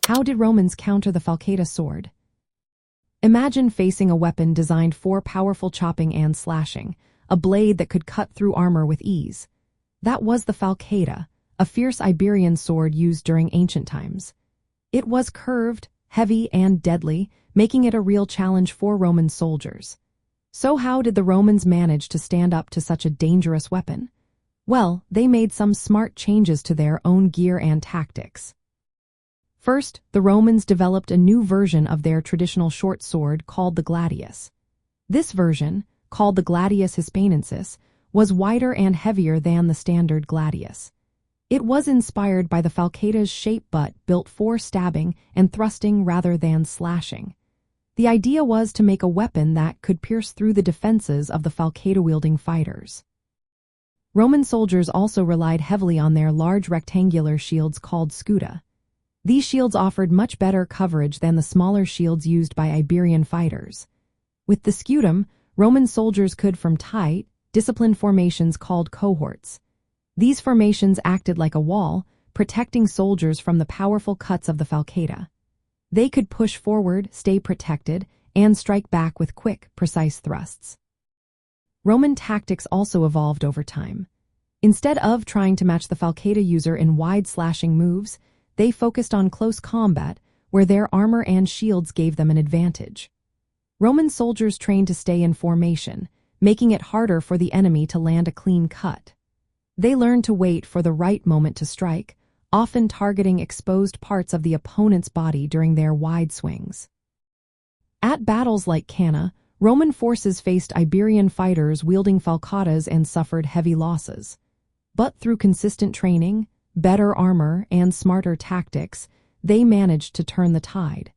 How did Romans counter the Falcata sword? Imagine facing a weapon designed for powerful chopping and slashing, a blade that could cut through armor with ease. That was the Falcata, a fierce Iberian sword used during ancient times. It was curved, heavy, and deadly, making it a real challenge for Roman soldiers. So how did the Romans manage to stand up to such a dangerous weapon? Well, they made some smart changes to their own gear and tactics. First, the Romans developed a new version of their traditional short sword called the gladius. This version, called the gladius hispanensis, was wider and heavier than the standard gladius. It was inspired by the Falcata's shape butt built for stabbing and thrusting rather than slashing. The idea was to make a weapon that could pierce through the defenses of the Falcata-wielding fighters. Roman soldiers also relied heavily on their large rectangular shields called scuda. These shields offered much better coverage than the smaller shields used by Iberian fighters. With the scudum, Roman soldiers could form tight, disciplined formations called cohorts. These formations acted like a wall, protecting soldiers from the powerful cuts of the Falcata. They could push forward, stay protected, and strike back with quick, precise thrusts. Roman tactics also evolved over time. Instead of trying to match the Falcata user in wide slashing moves, they focused on close combat, where their armor and shields gave them an advantage. Roman soldiers trained to stay in formation, making it harder for the enemy to land a clean cut. They learned to wait for the right moment to strike, often targeting exposed parts of the opponent's body during their wide swings. At battles like Cannae, Roman forces faced Iberian fighters wielding falcatas and suffered heavy losses. But through consistent training, better armor, and smarter tactics, they managed to turn the tide.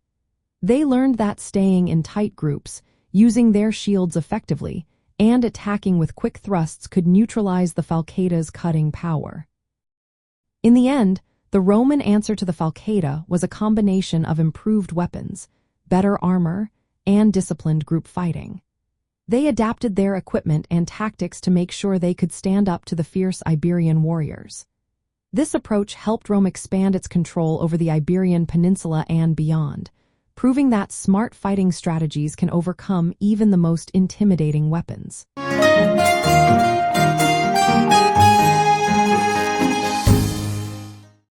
They learned that staying in tight groups, using their shields effectively, and attacking with quick thrusts could neutralize the Falcata's cutting power. In the end, the Roman answer to the Falcata was a combination of improved weapons, better armor, and disciplined group fighting. They adapted their equipment and tactics to make sure they could stand up to the fierce Iberian warriors. This approach helped Rome expand its control over the Iberian Peninsula and beyond, proving that smart fighting strategies can overcome even the most intimidating weapons.